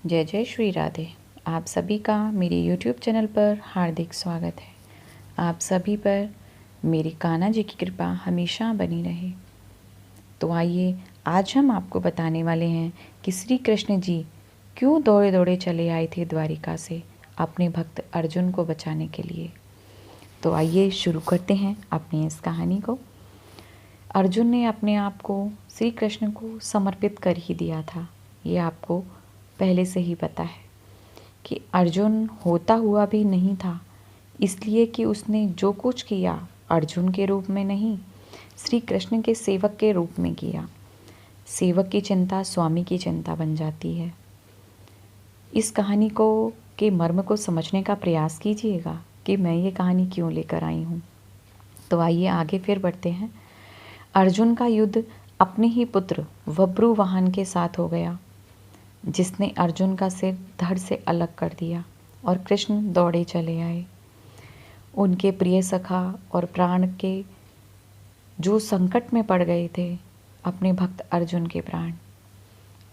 जय जय श्री राधे। आप सभी का मेरे YouTube चैनल पर हार्दिक स्वागत है। आप सभी पर मेरी कान्हा जी की कृपा हमेशा बनी रहे। तो आइए आज हम आपको बताने वाले हैं कि श्री कृष्ण जी क्यों दौड़े दौड़े चले आए थे द्वारिका से अपने भक्त अर्जुन को बचाने के लिए। तो आइए शुरू करते हैं अपनी इस कहानी को। अर्जुन ने अपने आप को श्री कृष्ण को समर्पित कर ही दिया था। ये आपको पहले से ही पता है कि अर्जुन होता हुआ भी नहीं था, इसलिए कि उसने जो कुछ किया अर्जुन के रूप में नहीं, श्री कृष्ण के सेवक के रूप में किया। सेवक की चिंता स्वामी की चिंता बन जाती है। इस कहानी को के मर्म को समझने का प्रयास कीजिएगा कि मैं ये कहानी क्यों लेकर आई हूँ। तो आइए आगे फिर बढ़ते हैं। अर्जुन का युद्ध अपने ही पुत्र बभ्रुवाहन के साथ हो गया, जिसने अर्जुन का सिर धड़ से अलग कर दिया और कृष्ण दौड़े चले आए। उनके प्रिय सखा और प्राण के जो संकट में पड़ गए थे, अपने भक्त अर्जुन के प्राण।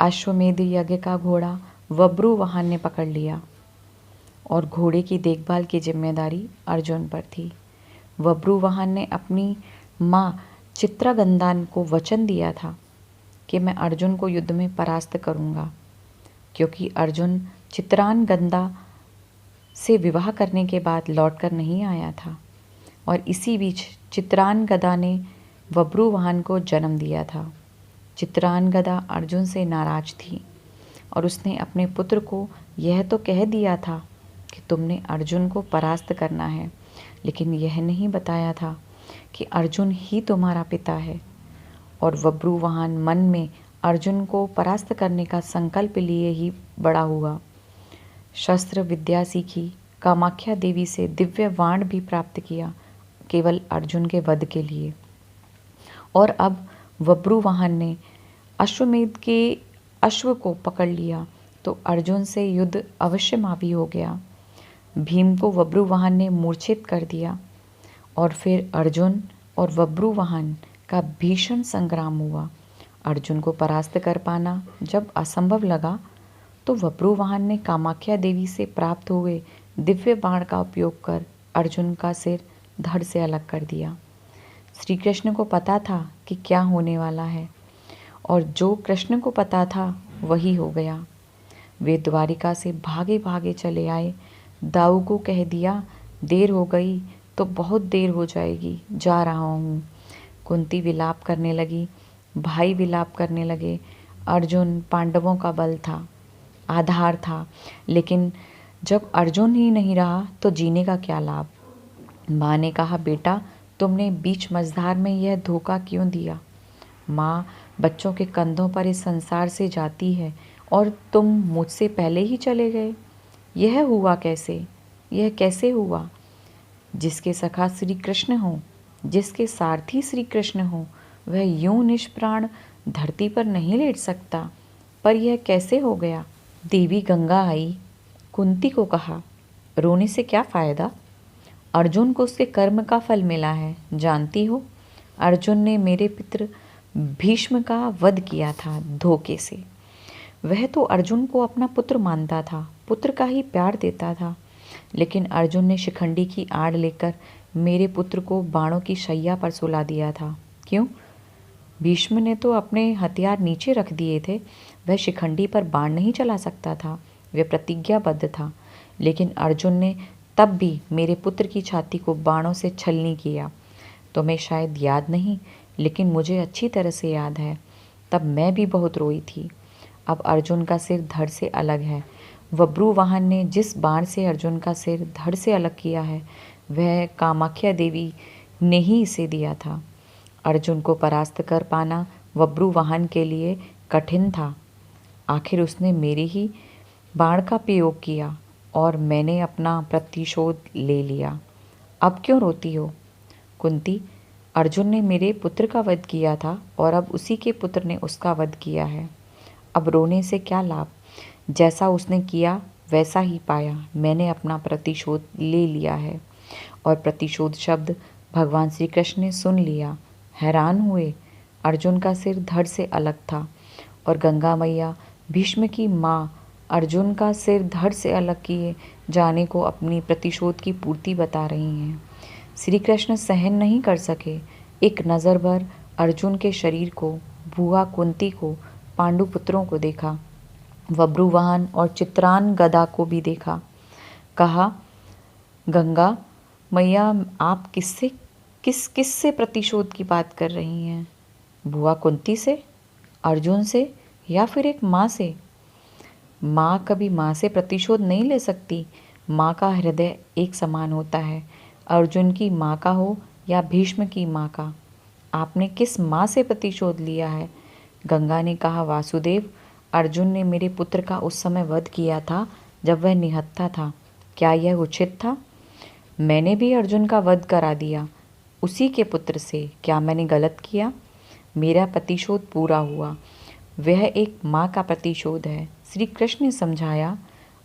अश्वमेध यज्ञ का घोड़ा बभ्रुवाहन ने पकड़ लिया और घोड़े की देखभाल की जिम्मेदारी अर्जुन पर थी। बभ्रुवाहन ने अपनी माँ चित्रागंधा को वचन दिया था कि मैं अर्जुन को युद्ध में परास्त करूँगा, क्योंकि अर्जुन चित्रांगदा से विवाह करने के बाद लौटकर नहीं आया था और इसी बीच चित्रांगदा ने बभ्रुवाहन को जन्म दिया था। चित्रांगदा अर्जुन से नाराज थी और उसने अपने पुत्र को यह तो कह दिया था कि तुमने अर्जुन को परास्त करना है, लेकिन यह नहीं बताया था कि अर्जुन ही तुम्हारा पिता है। और बभ्रुवाहन मन में अर्जुन को परास्त करने का संकल्प लिए ही बड़ा हुआ। शस्त्र विद्या सीखी, कामाख्या देवी से दिव्य बाण भी प्राप्त किया, केवल अर्जुन के वध के लिए। और अब बभ्रुवाहन ने अश्वमेध के अश्व को पकड़ लिया तो अर्जुन से युद्ध अवश्यमापी हो गया। भीम को बभ्रुवाहन ने मूर्छित कर दिया और फिर अर्जुन और बभ्रुवाहन का भीषण संग्राम हुआ। अर्जुन को परास्त कर पाना जब असंभव लगा तो बभ्रुवाहन ने कामाख्या देवी से प्राप्त हुए दिव्य बाण का उपयोग कर अर्जुन का सिर धड़ से अलग कर दिया। श्री कृष्ण को पता था कि क्या होने वाला है और जो कृष्ण को पता था वही हो गया। वे द्वारिका से भागे भागे चले आए। दाऊ को कह दिया, देर हो गई तो बहुत देर हो जाएगी, जा रहा हूँ। कुंती विलाप करने लगी, भाई विलाप करने लगे। अर्जुन पांडवों का बल था, आधार था, लेकिन जब अर्जुन ही नहीं रहा तो जीने का क्या लाभ। माँ ने कहा, बेटा तुमने बीच मझधार में यह धोखा क्यों दिया। माँ बच्चों के कंधों पर इस संसार से जाती है और तुम मुझसे पहले ही चले गए। यह हुआ कैसे, यह कैसे हुआ। जिसके सखा श्री कृष्ण हो, जिसके सारथी श्री कृष्ण हो, वह यूं निष्प्राण धरती पर नहीं लेट सकता। पर यह कैसे हो गया। देवी गंगा आई, कुंती को कहा, रोने से क्या फायदा। अर्जुन को उसके कर्म का फल मिला है, जानती हो। अर्जुन ने मेरे पित्र भीष्म का वध किया था धोखे से। वह तो अर्जुन को अपना पुत्र मानता था, पुत्र का ही प्यार देता था, लेकिन अर्जुन ने शिखंडी की आड़ लेकर मेरे पुत्र को बाणों की शैया पर सुला दिया था। क्यों। भीष्म ने तो अपने हथियार नीचे रख दिए थे, वह शिखंडी पर बाण नहीं चला सकता था, वह प्रतिज्ञाबद्ध था। लेकिन अर्जुन ने तब भी मेरे पुत्र की छाती को बाणों से छलनी किया। तुम्हें शायद याद नहीं, लेकिन मुझे अच्छी तरह से याद है। तब मैं भी बहुत रोई थी। अब अर्जुन का सिर धड़ से अलग है। बभ्रुवाहन ने जिस बाण से अर्जुन का सिर धड़ से अलग किया है, वह कामाख्या देवी ने ही इसे दिया था। अर्जुन को परास्त कर पाना बभ्रुवाहन के लिए कठिन था। आखिर उसने मेरे ही बाण का प्रयोग किया और मैंने अपना प्रतिशोध ले लिया। अब क्यों रोती हो। कुंती, अर्जुन ने मेरे पुत्र का वध किया था और अब उसी के पुत्र ने उसका वध किया है। अब रोने से क्या लाभ। जैसा उसने किया वैसा ही पाया। मैंने अपना प्रतिशोध ले लिया है। और प्रतिशोध शब्द भगवान श्री कृष्ण ने सुन लिया, हैरान हुए। अर्जुन का सिर धड़ से अलग था और गंगा मैया भीष्म की माँ अर्जुन का सिर धड़ से अलग किए जाने को अपनी प्रतिशोध की पूर्ति बता रही हैं। श्री कृष्ण सहन नहीं कर सके। एक नज़र भर अर्जुन के शरीर को, बुआ कुंती को, पांडु पुत्रों को देखा, बब्रुवाहन और चित्रान गदा को भी देखा। कहा, गंगा मैया, आप किससे प्रतिशोध की बात कर रही हैं? बुआ कुंती से, अर्जुन से, या फिर एक माँ से? माँ कभी माँ से प्रतिशोध नहीं ले सकती। माँ का हृदय एक समान होता है, अर्जुन की माँ का हो या भीष्म की माँ का। आपने किस माँ से प्रतिशोध लिया है? गंगा ने कहा, वासुदेव, अर्जुन ने मेरे पुत्र का उस समय वध किया था जब वह निहत्था था। क्या यह उचित था? मैंने भी अर्जुन का वध करा दिया, उसी के पुत्र से। क्या मैंने गलत किया? मेरा प्रतिशोध पूरा हुआ। वह एक माँ का प्रतिशोध है। श्री कृष्ण ने समझाया,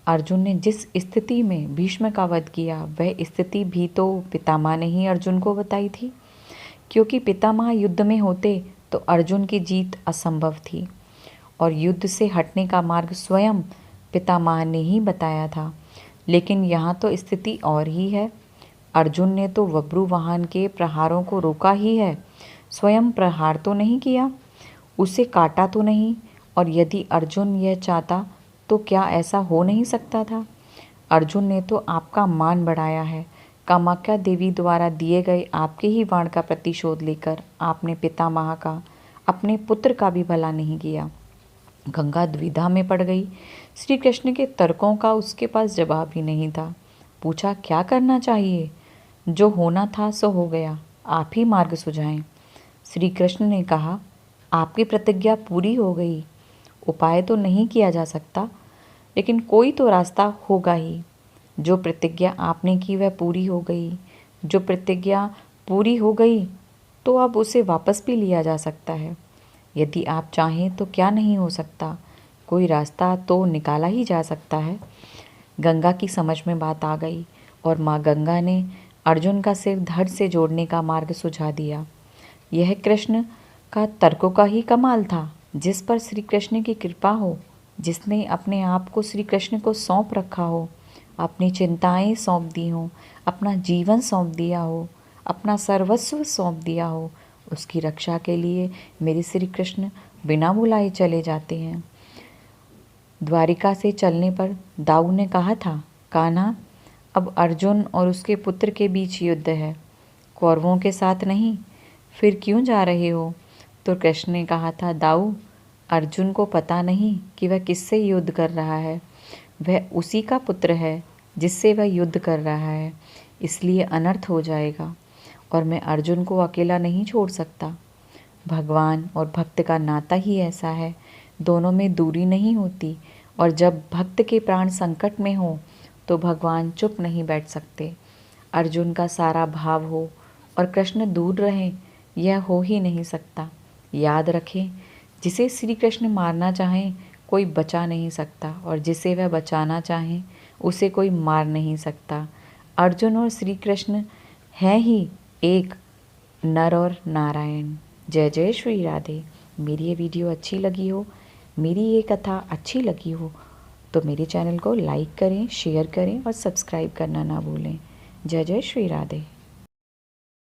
अर्जुन ने जिस स्थिति में भीष्म का वध किया, वह स्थिति भी तो पितामह ने ही अर्जुन को बताई थी। क्योंकि पितामह युद्ध में होते तो अर्जुन की जीत असंभव थी, और युद्ध से हटने का मार्ग स्वयं पितामह ने ही बताया था। लेकिन यहाँ तो स्थिति और ही है। अर्जुन ने तो बब्रुवाहन के प्रहारों को रोका ही है, स्वयं प्रहार तो नहीं किया, उसे काटा तो नहीं। और यदि अर्जुन यह चाहता तो क्या ऐसा हो नहीं सकता था? अर्जुन ने तो आपका मान बढ़ाया है। कामाख्या देवी द्वारा दिए गए आपके ही बाण का प्रतिशोध लेकर आपने पितामह का, अपने पुत्र का भी भला नहीं किया। गंगा द्विधा में पड़ गई। श्री कृष्ण के तर्कों का उसके पास जवाब ही नहीं था। पूछा, क्या करना चाहिए? जो होना था सो हो गया, आप ही मार्ग सुझाएं। श्री कृष्ण ने कहा, आपकी प्रतिज्ञा पूरी हो गई। उपाय तो नहीं किया जा सकता, लेकिन कोई तो रास्ता होगा ही। जो प्रतिज्ञा आपने की वह पूरी हो गई। जो प्रतिज्ञा पूरी हो गई तो अब उसे वापस भी लिया जा सकता है। यदि आप चाहें तो क्या नहीं हो सकता? कोई रास्ता तो निकाला ही जा सकता है। गंगा की समझ में बात आ गई और माँ गंगा ने अर्जुन का सिर धड़ से जोड़ने का मार्ग सुझा दिया। यह कृष्ण का तर्कों का ही कमाल था, जिस पर श्री कृष्ण की कृपा हो, जिसने अपने आप को श्री कृष्ण को सौंप रखा हो, अपनी चिंताएं सौंप दी हो, अपना जीवन सौंप दिया हो, अपना सर्वस्व सौंप दिया हो। उसकी रक्षा के लिए मेरे श्री कृष्ण बिना बुलाए चले जाते हैं। द्वारिका से चलने पर दाऊ ने कहा था, कान्हा, अब अर्जुन और उसके पुत्र के बीच युद्ध है, कौरवों के साथ नहीं। फिर क्यों जा रहे हो? तो कृष्ण ने कहा था, दाऊ, अर्जुन को पता नहीं कि वह किससे युद्ध कर रहा है। वह उसी का पुत्र है जिससे वह युद्ध कर रहा है, इसलिए अनर्थ हो जाएगा, और मैं अर्जुन को अकेला नहीं छोड़ सकता। भगवान और भक्त का नाता ही ऐसा है, दोनों में दूरी नहीं होती, और जब भक्त के प्राण संकट में हो तो भगवान चुप नहीं बैठ सकते। अर्जुन का सारा भाव हो और कृष्ण दूर रहें, यह हो ही नहीं सकता। याद रखें, जिसे श्री कृष्ण मारना चाहें कोई बचा नहीं सकता, और जिसे वह बचाना चाहें उसे कोई मार नहीं सकता। अर्जुन और श्री कृष्ण हैं ही एक, नर और नारायण। जय जय श्री राधे। मेरी ये वीडियो अच्छी लगी हो, मेरी ये कथा अच्छी लगी हो तो मेरे चैनल को लाइक करें, शेयर करें और सब्सक्राइब करना ना भूलें। जय जय श्री राधे।